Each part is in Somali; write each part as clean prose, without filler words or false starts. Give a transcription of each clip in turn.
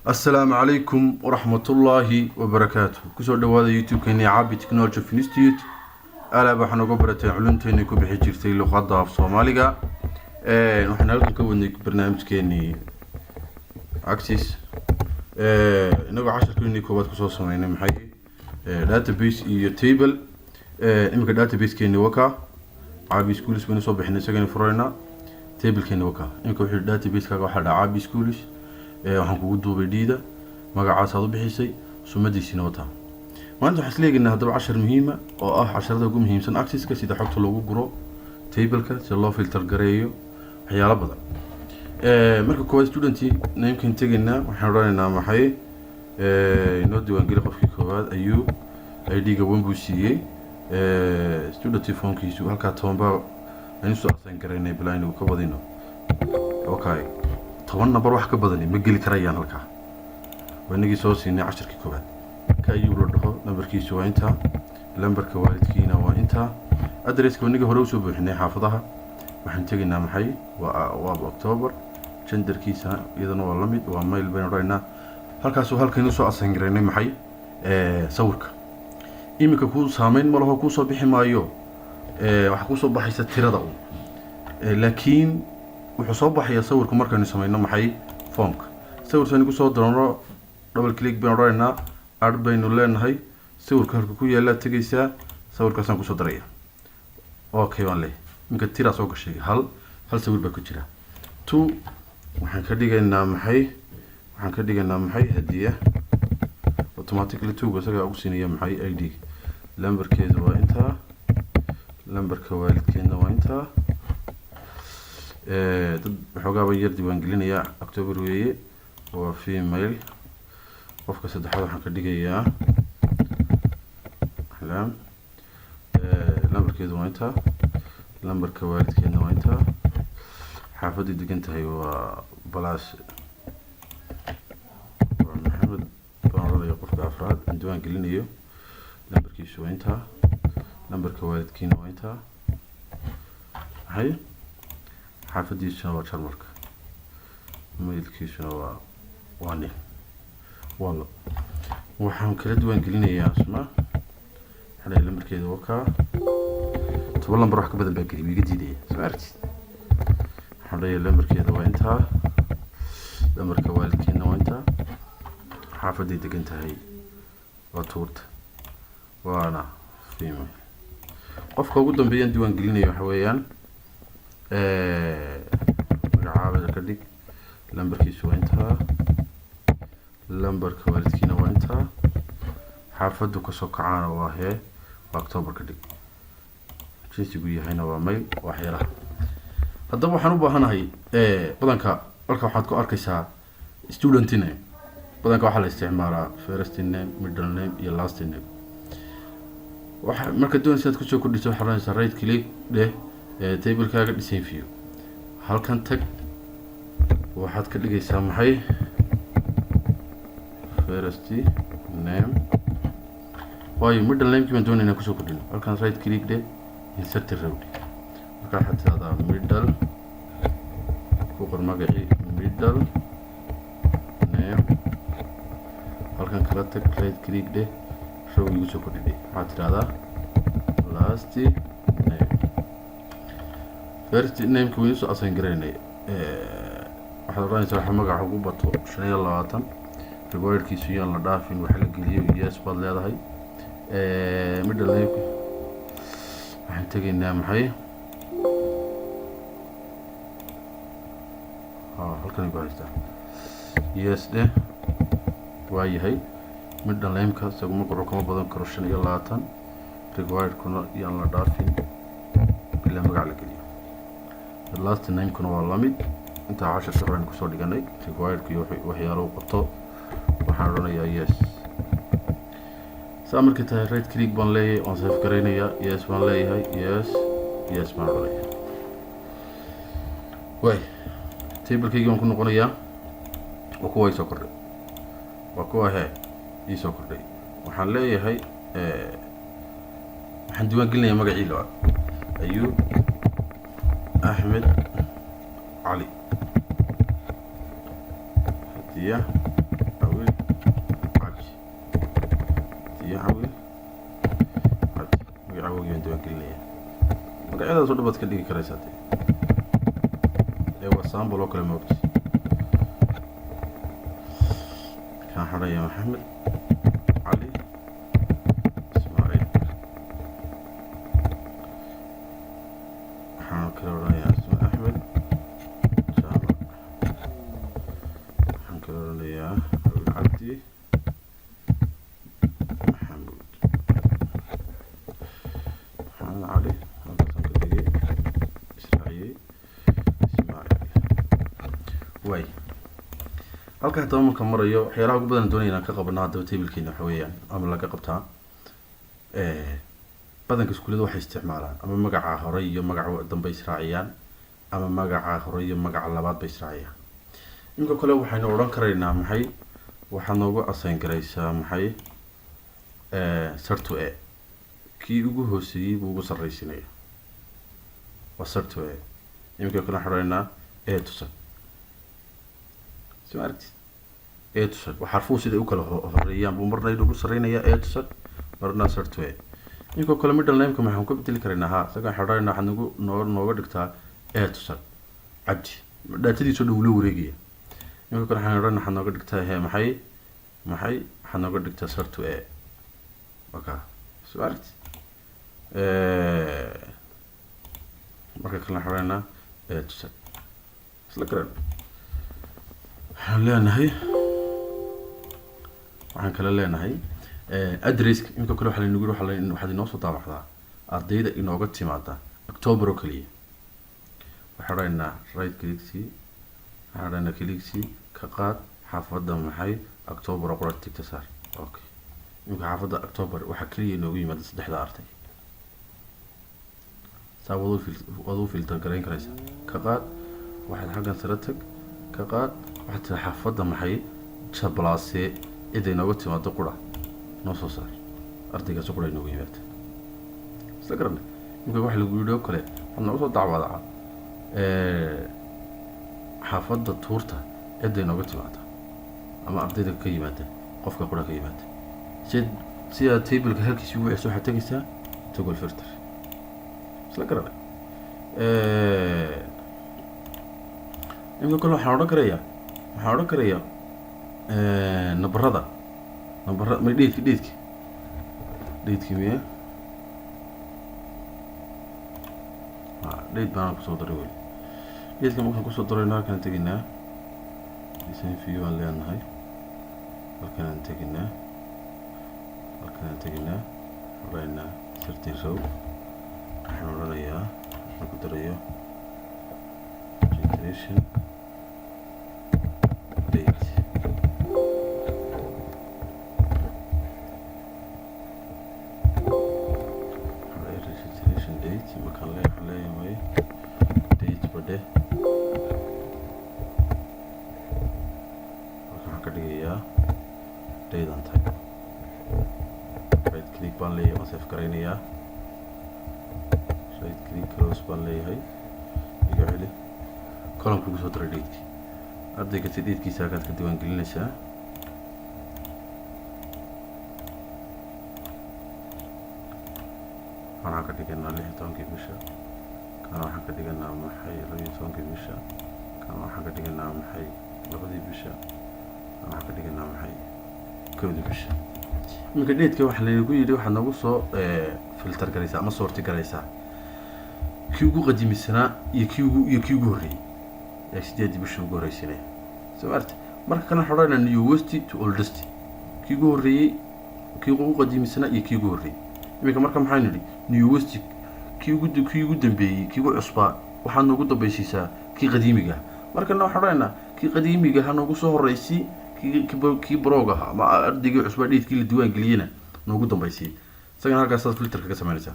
السلام عليكم ورحمة الله وبركاته. كسر دوادا يوتيوب كيني عابي تكنولوجي في انستيتيوت. ألا بحنا قبرة علمتني كوبي حجرتي لغة في صوماليا. نحن هلكن كوني برنامج كيني أكسيس. نقول 10 كوني كوبات كسوس ماينة محي. داتابيس iyo table. إمك داتابيس كيني وكا. عابي سكولس بين صوب إحنا سجن فرينا. table كيني وكا. إمك وحيد داتابيس كاقو حدا عابي سكولس. waxaan kugu duubay dhiida magacaas aad u bixisay sumadiisina wata maanta waxaan isleeyahay hadaba 10 muhiim ah oo ah 10da ugu muhiimsan access-ka sida xogta loogu guro table-ka sida loo filter gareeyo waxyaalo badan marka koowaad student name-kan tagayna waxaan raaynaa maxay inoo diiwaan geli qofkii koowaad ayuu ID-ga wanbuu siiyay student phone-kiisu halka toonba aynu soo asan gareynay bilaan uu ka wadino okay toban number wax ka badan ma geli karayaan halka wanigi soo siinay 10 koobaad ka ayuu dhaho numberkiisu waa inta lambarka waalidkiina waa inta address-ka waniga hore u soo buuxinay xaafadaha waxaan tagnaa maxay waa October genderkiisa iyadana waa lamid waa mail baan raynaa halkaas oo halkan soo asan gareynay maxay sawirka imika ku saameyn ma laho ku soo bixi maayo wax ku soo baxaysa tirada laakiin wuxuu soo baxaya sawirku markaanu sameeyno maxay formka sawirkan ku soo doono double click baan raynaa add baynu leenahay sawirka halka ku yaala tagaysa sawirkaas aan ku soo daraya okay waan leeyahay minka tira soo gashay hal sawir baa ku jira 2 waxaan ka dhigaynaa maxay hadiya automatically 2 gasaga ugu siinaya maxay ID lambarkeedu waa inta lambarka waalidkeena waa inta dad xogaaba yar diiwaan gelinaya October weeye waa female qofka saddexaad waxaan ka dhigayaa xalaan lambarkeedu waa inta lambarka waalidkeena waa inta xaafadii degan tahay waa balaas waa maxamed baan qofka afraad aan diiwaan gelinayo lambarkiisu waa inta lambarka waalidkeena waa inta hay xaafadiisuna waa jarmarka mailkiisuna waa nin walla waxaan kala duwan gelinayaa asma xalay lambarkeeda waa ka toban lambar wax ka badan baa geliyay iga diiday soo aragtid xalay lambarkeeda waa inta lambarka waalidkeena waa inta xaafadii degan tahay waa tuurta waana female qofka ugu dambeeyaan diiwaan gelinayo waxa weeyaan magacaabada ka dhig lambarkiisu waa inta lambarka waalidkiina waa inta xaafadu ka soo kacaana waa October ka dhig jinsigu yahayna waa mail waxyaalaha haddaba waxaan u baahanahay badanka halka waxaad ku arkaysaa student name badanka waxaa la isticmaalaa first name middle name iyo last name waxa marka doonaysaad ku soo kordhiso waxaad raadinaysaa right click dheh table kaaga design view halkan tag waxaad ka dhigaysaa maxay first name waayo middle name kiiban doonaynaa ku soo kordhino halkan right click dheh insert row marka waxaad tiraahdaa middle ku qor magacii middle name halkan kala tag right click dheh row igu soo kordhino waxaad tiraahdaa last first name ku soo asan gareynay waxa la raadinaysaa waxa magaca ugu bato 25 requiredkiisu yaan la dhaafin waxa la geliyo yes baad leedahay middle name waxaan tagaynaa maxay halkan ku haystaa yes waa yahay middle name ka isagu magacu kama badan karo 25 requiredkuna yaan la dhaafin ilaa magaca la geliyo the last name kuna waa lamid inta 10 shaqaan ku soo dhiganay required-ku waxyaalo uu qabto waxaan oranayaa yes saamarka tahay right click baan leeyahay on save gareynayaa yes baan leeyahay yes baan oranayaa way table-kayga waan ku noqonayaa oo kuwa soo kordhay waa kuwa ii soo kordhay waxaan leeyahay waxaan diiwaan gelinayaa magacii labaad ayuu أحمد علي هدية يا عوي عوي عندي وكلني مقعدة صدق بس كدي كريساتي هو سامبل وكل موقت كان حرية محمد علي اسماعيل حان كروريا اسماء أحمد جامع حان كروريا عبدي محمود حان علي إسرائيل اسماعيل واي halka haddaba marka marayo waxyaalaha ugu badan doonaya inaan ka qabano haddaba tablekeena waxa weeyaan ama laga qabtaa badanka iskuulada waxay isticmaalaan ama magaca hore iyo magaca dambe israaciyaan ama magaca hore iyo magaca labaad bay israaciyaan imika kale waxaynu odhan karaynaa maxay waxaa noogu assign garaysaa maxay sarto e kii ugu hooseeyey buu ugu sarraysinaya waa sarto e imika kale xaraynaa e tusan سمعت ايه تصل وحرفوه سيده وكله هوريان بو مرنا يدو سرينيا ايه تصل مرنا سرتوي ينكو كلا ميدل نيمكم waxaan ku bedeli kareena ha saga xaraynaa waxaan nooga dhigtaa ee tusal cabdi daatadiisu dhow la wareegaya yinko kala xaraynaa waxaan nooga dhigtaa he maxay waxaan nooga dhigtaa sartu ee waka سمعت marka kala xaraynaa ee tusal isla garan leenahay waxaan kala leenahay address imika kale waxa la nagu waxa inoo soo daabaxdaa ardayda inooga timaada October oo kaliya waxa raynaa right click waxa raynaa click ka qaad xaafadda maxay October oo qorti ka saar okay imika xaafadda October waxa kaliya inoogu yimaada saddexda arday saawadu filter gareyn karaysa ka qaad waxaad xaggan sare tag ka qaad waxaad xaafadda maxay jablaase iday nooga timaado qura noo soo saar ardaygaas qura inoogu yimaada isla garanay imika wax lagu yidhi oo kale waxaad nooga soo dacwadaca xaafadda tuurta iday nooga timaada ama ardayda ka yimaada qofka qura ka yimaada sida tableka halkiisa ugu cusub waxaad tegaysaa toggle filter isla garanay imika kale waxaan odhan karayaa nabarada ma dheedki miya dheed baan kusoo daray weli dheedka markaan kusoo darayno halkaan teginaa design view aan leenahay halkaan teginaa xoreynaa certain row waxaan odhanayaa waxaan ku darayo registration date registration date makaan leeyahay date bade waxaan ka dhigayaa date aan tahay right click baan leeyahay waan save garaynayaa right click close baan leeyahay iga celi column ku soo diray date ardayga si date-kiisa halkaad ka diiwaan gelinaysaa waxaan ka dhiganaa 16 bisha kana waxaan ka dhiganaa maxay 12 bisha kana waxaan ka dhiganaa maxay 2 bisha kana waxaan ka dhiganaa maxay 1 bisha marka date-ka waxa la igu yiri waxa nagu soo filter garaysaa ama sorti garaysaa kii ugu qadiimisanaa iyo kii ugu horeeyay ee 8 bisha ugu horeysay سمعت marka kana xorayna newest to oldest kii ugu horeeyay kii ugu qadiimisanaa iyo kii ugu horeeyay imika marka maxaan nidhi newest kii ugu dambeeyay kii ugu cusbaa waxaan noogu dambaysiisaa kii qadiimiga marka noo xorayna kii qadiimiga ha noogu soo horeysay kii brooga ama ardaygii cusbaa dheedkii la diiwaan geliyana noogu dambaysay isaga halkaas filter ka sameynaysaa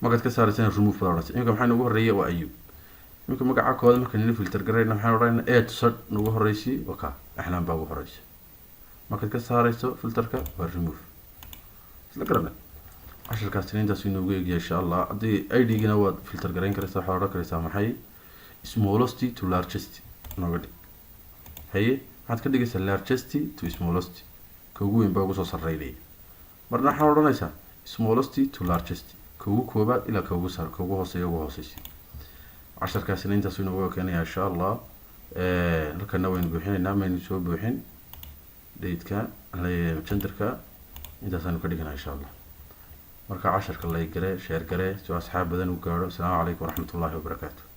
markaad ka saaraysaa remove baa imika maxaa noogu horeeyay waa ayuu imika magaca kooda marka nila filter garayna maxaan odhanaynaa add sod noogu horeysay waka axlaan baa ugu horeysa markaad ka saarayso filterka waa remove isla garanay casharkaas intaas inoogu eegaya insha allah haddii id-gina waad filter garayn karaysaa waxaad odhan karaysaa maxay smallest to largest nooga dhig haye maxaad ka dhigaysaa largest to smallest كوجو إن بقى وصل ريلي مرنا حاول رنيسا smallest to largest كوجو كوبا إلى كوجو سر كوجو هصي وجو هصيسي 10 كاسين تسوين وجو كان إن شاء الله لكن نوين بوحين نعمل نسوي بوحين ديتك على تندرك أنت سنكدينا إن شاء الله مركا 10 كلا يقرأ شير قرأ سو أصحاب بدن وقارو السلام عليكم ورحمة الله وبركاته